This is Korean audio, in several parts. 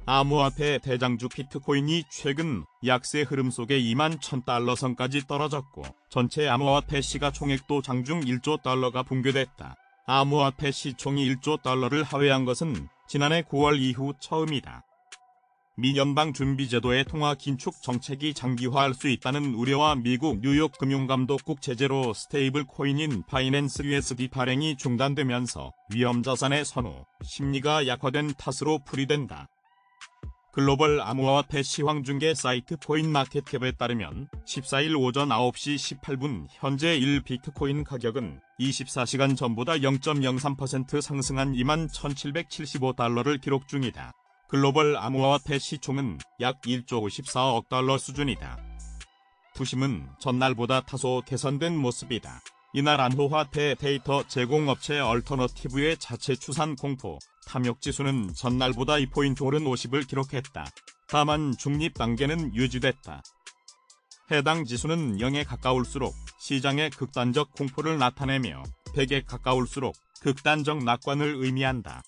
암호화폐 대장주 비트코인이 최근 약세 흐름 속에 21,000달러 선까지 떨어졌고 전체 암호화폐 시가총액도 장중 1조 달러가 붕괴됐다. 암호화폐 시총이 1조 달러를 하회한 것은 지난해 9월 이후 처음이다. 미 연방준비제도의 통화 긴축 정책이 장기화할 수 있다는 우려와 미국 뉴욕 금융감독국 제재로 스테이블 코인인 바이낸스 USD 발행이 중단되면서 위험자산의 선호 심리가 약화된 탓으로 풀이된다. 글로벌 암호화폐 시황중개 사이트 코인마켓캡에 따르면 14일 오전 9시 18분 현재 1비트코인 가격은 24시간 전보다 0.03% 상승한 21,775달러를 기록 중이다. 글로벌 암호화폐 시총은 약 1조 54억 달러 수준이다. 부심은 전날보다 다소 개선된 모습이다. 이날 암호화폐 데이터 제공업체 얼터너티브의 자체 추산 공포 탐욕지수는 전날보다 2포인트 오른 50을 기록했다. 다만 중립 단계는 유지됐다. 해당 지수는 0에 가까울수록 시장의 극단적 공포를 나타내며 100에 가까울수록 극단적 낙관을 의미한다.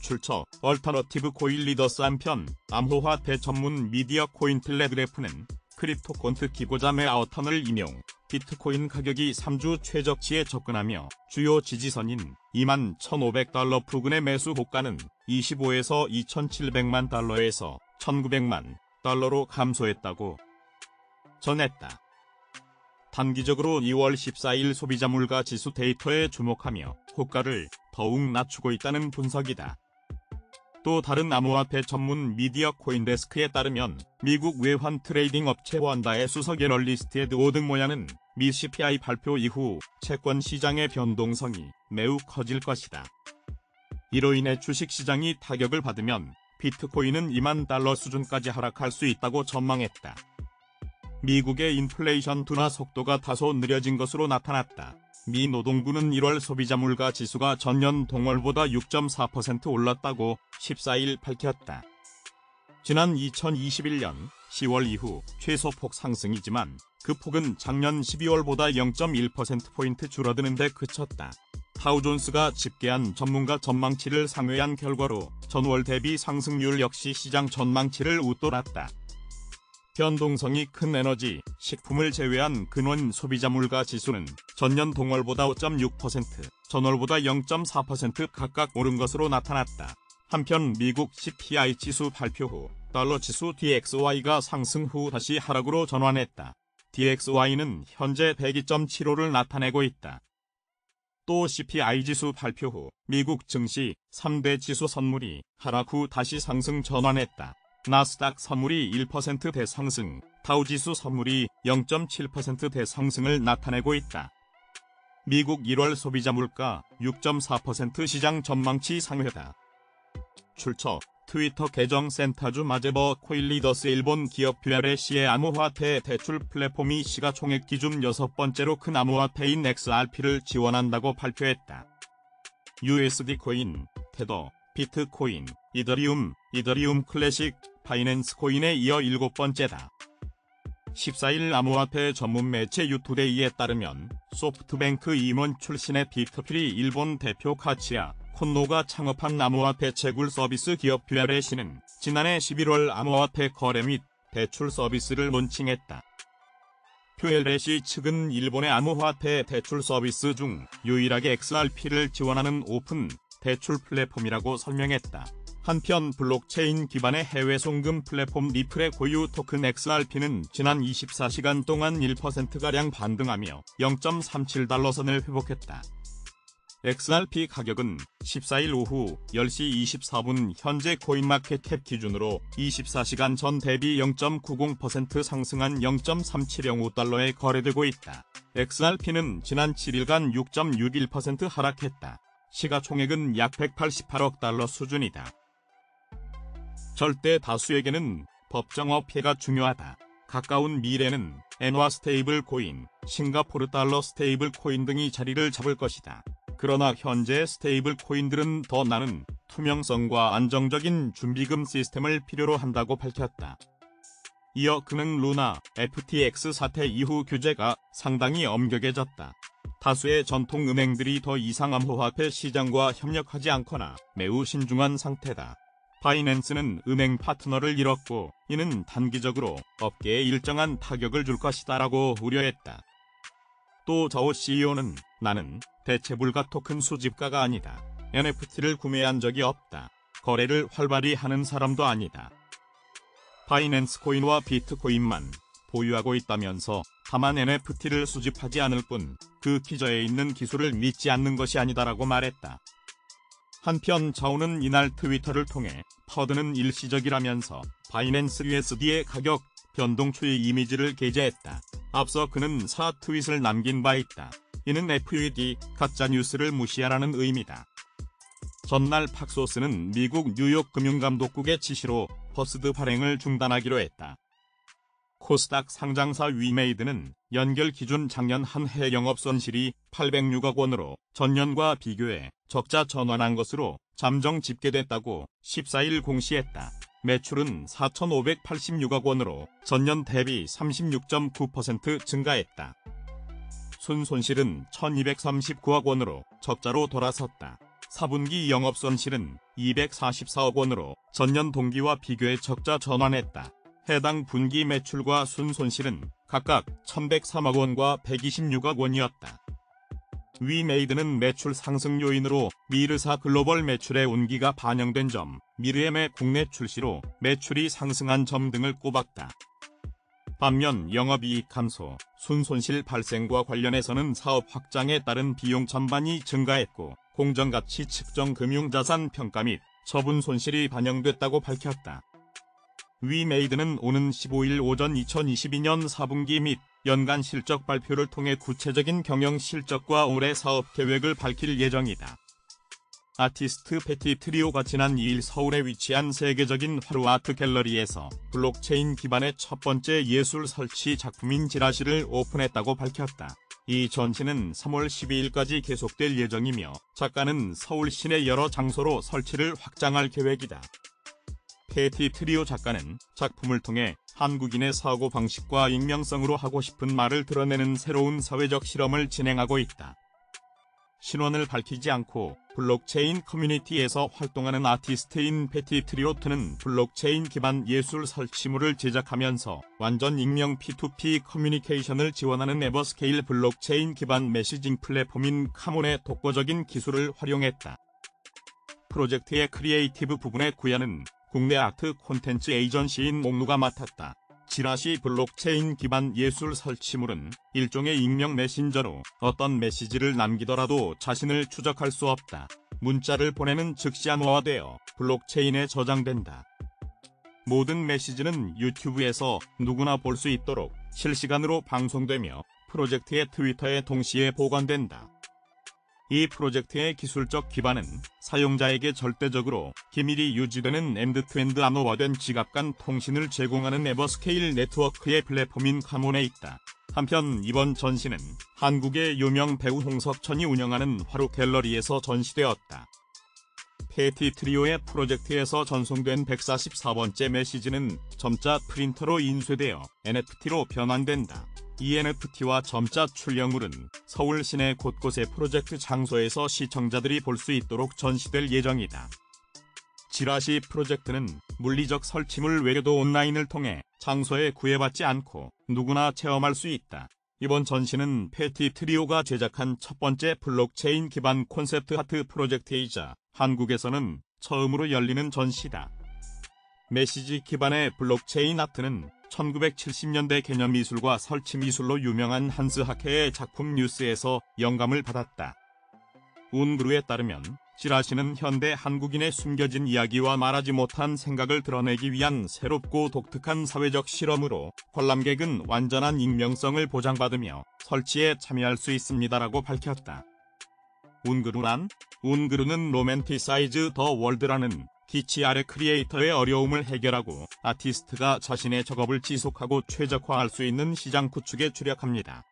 출처 얼터너티브 코인 리더스. 한편 암호화폐 전문 미디어 코인텔레그래프는 크립토콘트 기고자 매아우턴을 인용 비트코인 가격이 3주 최저치에 접근하며 주요 지지선인 21,500달러 부근의 매수 고가는 25에서 2,700만 달러에서 1,900만 달러로 감소했다고 전했다. 단기적으로 2월 14일 소비자 물가 지수 데이터에 주목하며 호가를 더욱 낮추고 있다는 분석이다. 또 다른 암호화폐 전문 미디어 코인데스크에 따르면 미국 외환 트레이딩 업체 원다의 수석 애널리스트 에드 오등모야는 미 CPI 발표 이후 채권 시장의 변동성이 매우 커질 것이다. 이로 인해 주식시장이 타격을 받으면 비트코인은 2만 달러 수준까지 하락할 수 있다고 전망했다. 미국의 인플레이션 둔화 속도가 다소 느려진 것으로 나타났다. 미 노동부는 1월 소비자 물가 지수가 전년 동월보다 6.4% 올랐다고 14일 밝혔다. 지난 2021년 10월 이후 최소폭 상승이지만 그 폭은 작년 12월보다 0.1%포인트 줄어드는 데 그쳤다. 타우존스가 집계한 전문가 전망치를 상회한 결과로 전월 대비 상승률 역시 시장 전망치를 웃돌았다. 변동성이 큰 에너지, 식품을 제외한 근원 소비자 물가 지수는 전년 동월보다 5.6%, 전월보다 0.4% 각각 오른 것으로 나타났다. 한편 미국 CPI 지수 발표 후 달러 지수 DXY가 상승 후 다시 하락으로 전환했다. DXY는 현재 102.75를 나타내고 있다. 또 CPI 지수 발표 후 미국 증시 3대 지수 선물이 하락 후 다시 상승 전환했다. 나스닥 선물이 1% 대상승, 다우지수 선물이 0.7% 대상승을 나타내고 있다. 미국 1월 소비자 물가 6.4% 시장 전망치 상회다. 출처 트위터 계정 센타주 마제버 코인리더스. 일본 기업 뷰아레시의 암호화폐 대출 플랫폼이 시가총액 기준 6번째로 큰 암호화폐인 XRP를 지원한다고 발표했다. USD 코인, 테더, 비트코인, 이더리움 클래식, 바이낸스 코인에 이어 7번째다. 14일 암호화폐 전문 매체 유투데이에 따르면 소프트뱅크 임원 출신의 빅터필이 일본 대표 카치야 콘노가 창업한 암호화폐 채굴 서비스 기업 뷰아레시는 지난해 11월 암호화폐 거래 및 대출 서비스를 론칭했다. 뷰아레시 측은 일본의 암호화폐 대출 서비스 중 유일하게 XRP를 지원하는 오픈 대출 플랫폼이라고 설명했다. 한편 블록체인 기반의 해외 송금 플랫폼 리플의 고유 토큰 XRP는 지난 24시간 동안 1%가량 반등하며 0.37달러 선을 회복했다. XRP 가격은 14일 오후 10시 24분 현재 코인마켓캡 기준으로 24시간 전 대비 0.90% 상승한 0.3705달러에 거래되고 있다. XRP는 지난 7일간 6.61% 하락했다. 시가총액은 약 188억 달러 수준이다. 절대 다수에게는 법정화 피해가 중요하다. 가까운 미래는 엔화 스테이블 코인, 싱가포르 달러 스테이블 코인 등이 자리를 잡을 것이다. 그러나 현재 스테이블 코인들은 더 나은 투명성과 안정적인 준비금 시스템을 필요로 한다고 밝혔다. 이어 그는 루나, FTX 사태 이후 규제가 상당히 엄격해졌다. 다수의 전통 은행들이 더 이상 암호화폐 시장과 협력하지 않거나 매우 신중한 상태다. 바이낸스는 은행 파트너를 잃었고 이는 단기적으로 업계에 일정한 타격을 줄 것이다라고 우려했다. 또 저우 CEO는 나는 대체불가 토큰 수집가가 아니다. NFT를 구매한 적이 없다. 거래를 활발히 하는 사람도 아니다. 바이낸스 코인과 비트코인만 보유하고 있다면서 다만 NFT를 수집하지 않을 뿐 그 기저에 있는 기술을 믿지 않는 것이 아니다라고 말했다. 한편 저우는 이날 트위터를 통해 퍼드는 일시적이라면서 바이낸스 USD의 가격 변동 추이 이미지를 게재했다. 앞서 그는 트윗을 남긴 바 있다. 이는 FUD 가짜뉴스를 무시하라는 의미다. 전날 팍소스는 미국 뉴욕 금융감독국의 지시로 버스드 발행을 중단하기로 했다. 코스닥 상장사 위메이드는 연결 기준 작년 한 해 영업 손실이 806억 원으로 전년과 비교해 적자 전환한 것으로 잠정 집계됐다고 14일 공시했다. 매출은 4,586억 원으로 전년 대비 36.9% 증가했다. 순손실은 1,239억 원으로 적자로 돌아섰다. 4분기 영업손실은 244억 원으로 전년 동기와 비교해 적자 전환했다. 해당 분기 매출과 순손실은 각각 1,103억 원과 126억 원이었다. 위메이드는 매출 상승 요인으로 미르사 글로벌 매출의 운기가 반영된 점, 미르엠의 국내 출시로 매출이 상승한 점 등을 꼽았다. 반면 영업이익 감소, 순손실 발생과 관련해서는 사업 확장에 따른 비용 전반이 증가했고 공정가치 측정 금융자산 평가 및 처분 손실이 반영됐다고 밝혔다. 위메이드는 오는 15일 오전 2022년 4분기 및 연간 실적 발표를 통해 구체적인 경영 실적과 올해 사업 계획을 밝힐 예정이다. 아티스트 패티 트리오가 지난 2일 서울에 위치한 세계적인 화루 아트 갤러리에서 블록체인 기반의 첫 번째 예술 설치 작품인 지라시를 오픈했다고 밝혔다. 이 전시는 3월 12일까지 계속될 예정이며 작가는 서울 시내 여러 장소로 설치를 확장할 계획이다. 패티 트리오 작가는 작품을 통해 한국인의 사고방식과 익명성으로 하고 싶은 말을 드러내는 새로운 사회적 실험을 진행하고 있다. 신원을 밝히지 않고 블록체인 커뮤니티에서 활동하는 아티스트인 패티 트리오2는 블록체인 기반 예술 설치물을 제작하면서 완전 익명 P2P 커뮤니케이션을 지원하는 에버스케일 블록체인 기반 메시징 플랫폼인 카몬의 독보적인 기술을 활용했다. 프로젝트의 크리에이티브 부분의 구현은 국내 아트 콘텐츠 에이전시인 몽누가 맡았다. 지라시 블록체인 기반 예술 설치물은 일종의 익명 메신저로 어떤 메시지를 남기더라도 자신을 추적할 수 없다. 문자를 보내는 즉시 암호화되어 블록체인에 저장된다. 모든 메시지는 유튜브에서 누구나 볼 수 있도록 실시간으로 방송되며 프로젝트의 트위터에 동시에 보관된다. 이 프로젝트의 기술적 기반은 사용자에게 절대적으로 기밀이 유지되는 엔드-투-엔드 암호화된 지갑 간 통신을 제공하는 에버스케일 네트워크의 플랫폼인 카몬에 있다. 한편 이번 전시는 한국의 유명 배우 홍석천이 운영하는 화루 갤러리에서 전시되었다. 패티 트리오의 프로젝트에서 전송된 144번째 메시지는 점자 프린터로 인쇄되어 NFT로 변환된다. 이 NFT와 점자 출력물은 서울 시내 곳곳의 프로젝트 장소에서 시청자들이 볼 수 있도록 전시될 예정이다. 지라시 프로젝트는 물리적 설치물 외에도 온라인을 통해 장소에 구애받지 않고 누구나 체험할 수 있다. 이번 전시는 패티 트리오가 제작한 첫 번째 블록체인 기반 콘셉트 아트 프로젝트이자 한국에서는 처음으로 열리는 전시다. 메시지 기반의 블록체인 아트는 1970년대 개념미술과 설치미술로 유명한 한스 하케의 작품 뉴스에서 영감을 받았다. 운그루에 따르면 지라시는 현대 한국인의 숨겨진 이야기와 말하지 못한 생각을 드러내기 위한 새롭고 독특한 사회적 실험으로 관람객은 완전한 익명성을 보장받으며 설치에 참여할 수 있습니다라고 밝혔다. 운그루는 로맨티사이즈 더 월드라는 기치 아래 크리에이터의 어려움을 해결하고 아티스트가 자신의 작업을 지속하고 최적화할 수 있는 시장 구축에 주력합니다.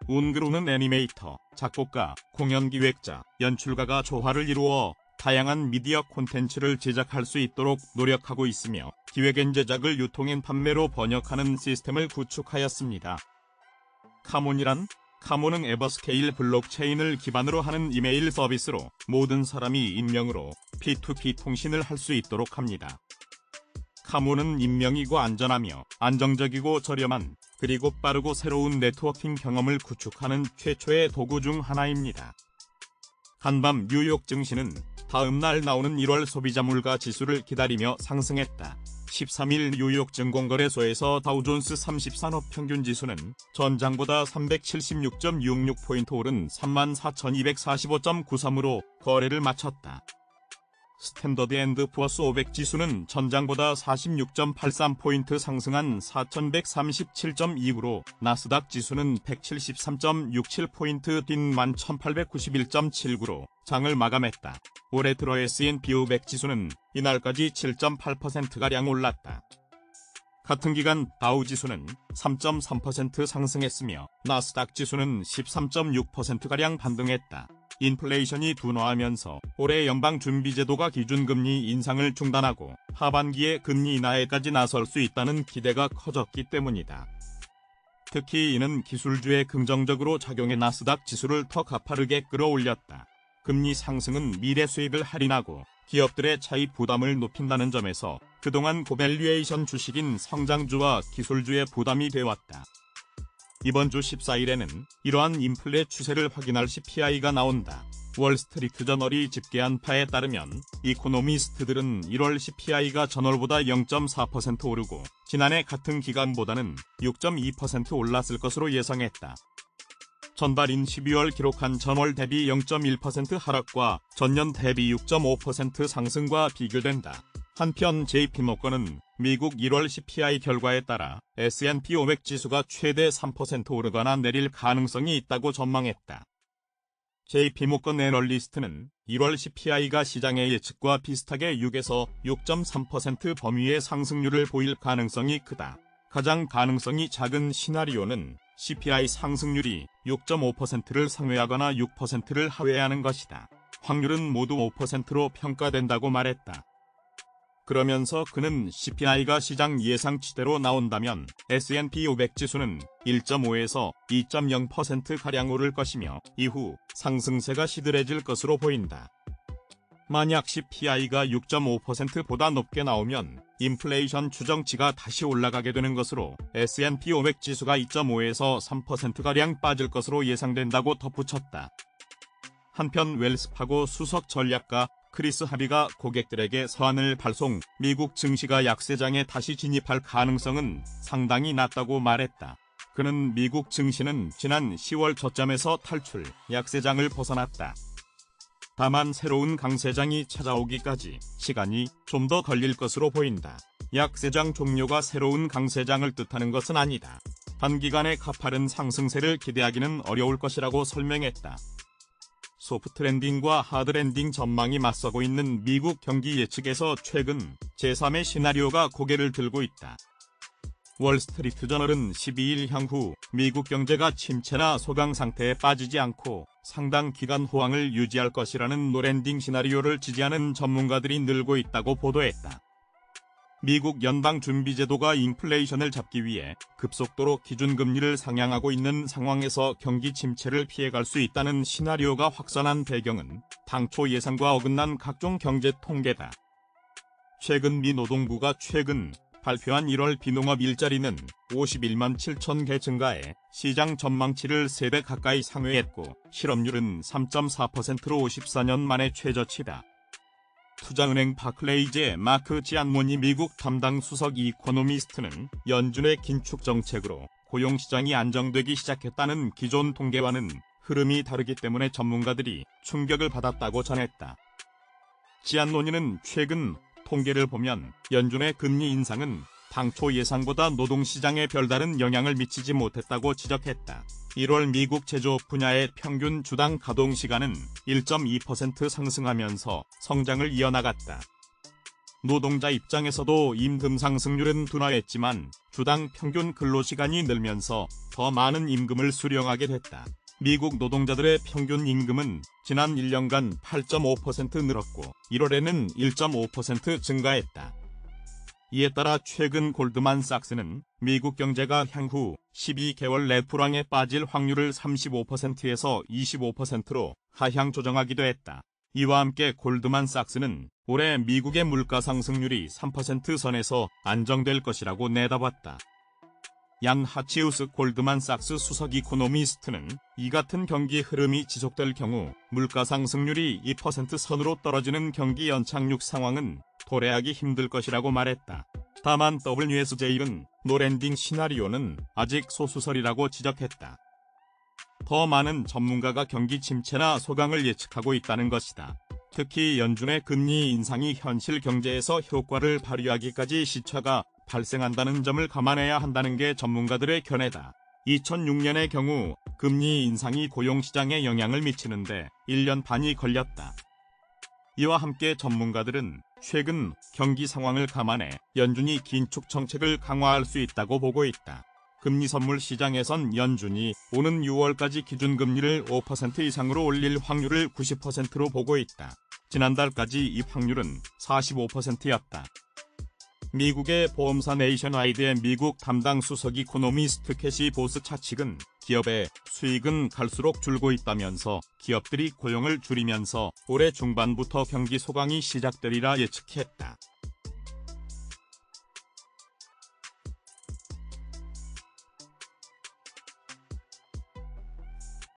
운그루는 애니메이터, 작곡가, 공연기획자, 연출가가 조화를 이루어 다양한 미디어 콘텐츠를 제작할 수 있도록 노력하고 있으며 기획 앤 제작을 유통 앤 판매로 번역하는 시스템을 구축하였습니다. 카몬이란 카모는 에버스케일 블록체인을 기반으로 하는 이메일 서비스로 모든 사람이 익명으로 P2P 통신을 할 수 있도록 합니다. 카모는 익명이고 안전하며 안정적이고 저렴한 그리고 빠르고 새로운 네트워킹 경험을 구축하는 최초의 도구 중 하나입니다. 한밤 뉴욕 증시는 다음날 나오는 1월 소비자 물가 지수를 기다리며 상승했다. 13일 뉴욕 증권거래소에서 다우존스 30산업 평균지수는 전장보다 376.66포인트 오른 34,245.93으로 거래를 마쳤다. 스탠더드 앤드 푸어스 500 지수는 전장보다 46.83포인트 상승한 4,137.29로 나스닥 지수는 173.67포인트 뛴 11,891.79로 장을 마감했다. 올해 들어 S&P 500 지수는 이날까지 7.8%가량 올랐다. 같은 기간 다우 지수는 3.3% 상승했으며 나스닥 지수는 13.6%가량 반등했다. 인플레이션이 둔화하면서 올해 연방준비제도가 기준금리 인상을 중단하고 하반기에 금리 인하에까지 나설 수 있다는 기대가 커졌기 때문이다. 특히 이는 기술주에 긍정적으로 작용해 나스닥 지수를 더 가파르게 끌어올렸다. 금리 상승은 미래 수익을 할인하고 기업들의 차입 부담을 높인다는 점에서 그동안 고밸류에이션 주식인 성장주와 기술주의 부담이 되어왔다. 이번 주 14일에는 이러한 인플레 추세를 확인할 CPI가 나온다. 월스트리트저널이 집계한 바에 따르면 이코노미스트들은 1월 CPI가 전월보다 0.4% 오르고 지난해 같은 기간보다는 6.2% 올랐을 것으로 예상했다. 전발인 12월 기록한 전월 대비 0.1% 하락과 전년 대비 6.5% 상승과 비교된다. 한편 JP모건은 미국 1월 CPI 결과에 따라 S&P 500 지수가 최대 3% 오르거나 내릴 가능성이 있다고 전망했다. JP모건 애널리스트는 1월 CPI가 시장의 예측과 비슷하게 6에서 6.3% 범위의 상승률을 보일 가능성이 크다. 가장 가능성이 작은 시나리오는 CPI 상승률이 6.5%를 상회하거나 6%를 하회하는 것이다. 확률은 모두 5%로 평가된다고 말했다. 그러면서 그는 CPI가 시장 예상치대로 나온다면 S&P 500 지수는 1.5에서 2.0%가량 오를 것이며 이후 상승세가 시들해질 것으로 보인다. 만약 CPI가 6.5%보다 높게 나오면 인플레이션 추정치가 다시 올라가게 되는 것으로 S&P 500 지수가 2.5에서 3%가량 빠질 것으로 예상된다고 덧붙였다. 한편 웰스파고 수석 전략가 크리스 하비가 고객들에게 서한을 발송, 미국 증시가 약세장에 다시 진입할 가능성은 상당히 낮다고 말했다. 그는 미국 증시는 지난 10월 저점에서 탈출, 약세장을 벗어났다. 다만 새로운 강세장이 찾아오기까지 시간이 좀 더 걸릴 것으로 보인다. 약세장 종료가 새로운 강세장을 뜻하는 것은 아니다. 단기간에 가파른 상승세를 기대하기는 어려울 것이라고 설명했다. 소프트 랜딩과 하드 랜딩 전망이 맞서고 있는 미국 경기 예측에서 최근 제3의 시나리오가 고개를 들고 있다. 월스트리트저널은 12일 향후 미국 경제가 침체나 소강 상태에 빠지지 않고 상당 기간 호황을 유지할 것이라는 노랜딩 시나리오를 지지하는 전문가들이 늘고 있다고 보도했다. 미국 연방준비제도가 인플레이션을 잡기 위해 급속도로 기준금리를 상향하고 있는 상황에서 경기 침체를 피해갈 수 있다는 시나리오가 확산한 배경은 당초 예상과 어긋난 각종 경제 통계다. 최근 미 노동부가 최근 발표한 1월 비농업 일자리는 51만 7천 개 증가해 시장 전망치를 3배 가까이 상회했고 실업률은 3.4%로 54년 만에 최저치다. 투자은행 바클레이즈의 마크 지안모니 미국 담당 수석 이코노미스트는 연준의 긴축 정책으로 고용시장이 안정되기 시작했다는 기존 통계와는 흐름이 다르기 때문에 전문가들이 충격을 받았다고 전했다. 지안모니는 최근 통계를 보면 연준의 금리 인상은 당초 예상보다 노동시장에 별다른 영향을 미치지 못했다고 지적했다. 1월 미국 제조업 분야의 평균 주당 가동시간은 1.2% 상승하면서 성장을 이어나갔다. 노동자 입장에서도 임금 상승률은 둔화했지만 주당 평균 근로시간이 늘면서 더 많은 임금을 수령하게 됐다. 미국 노동자들의 평균 임금은 지난 1년간 8.5% 늘었고 1월에는 1.5% 증가했다. 이에 따라 최근 골드만삭스는 미국 경제가 향후 12개월 내 불황에 빠질 확률을 35%에서 25%로 하향 조정하기도 했다. 이와 함께 골드만삭스는 올해 미국의 물가 상승률이 3% 선에서 안정될 것이라고 내다봤다. 얀 하치우스 골드만삭스 수석 이코노미스트는 이 같은 경기 흐름이 지속될 경우 물가 상승률이 2% 선으로 떨어지는 경기 연착륙 상황은 도래하기 힘들 것이라고 말했다. 다만 WSJ는 노랜딩 시나리오는 아직 소수설이라고 지적했다. 더 많은 전문가가 경기 침체나 소강을 예측하고 있다는 것이다. 특히 연준의 금리 인상이 현실 경제에서 효과를 발휘하기까지 시차가 발생한다는 점을 감안해야 한다는 게 전문가들의 견해다. 2006년의 경우 금리 인상이 고용시장에 영향을 미치는데 1년 반이 걸렸다. 이와 함께 전문가들은 최근 경기 상황을 감안해 연준이 긴축 정책을 강화할 수 있다고 보고 있다. 금리 선물 시장에선 연준이 오는 6월까지 기준금리를 5% 이상으로 올릴 확률을 90%로 보고 있다. 지난달까지 이 확률은 45%였다. 미국의 보험사 네이션와이드의 미국 담당 수석 이코노미스트 캐시 보스 차측은 기업의 수익은 갈수록 줄고 있다면서 기업들이 고용을 줄이면서 올해 중반부터 경기 소강이 시작되리라 예측했다.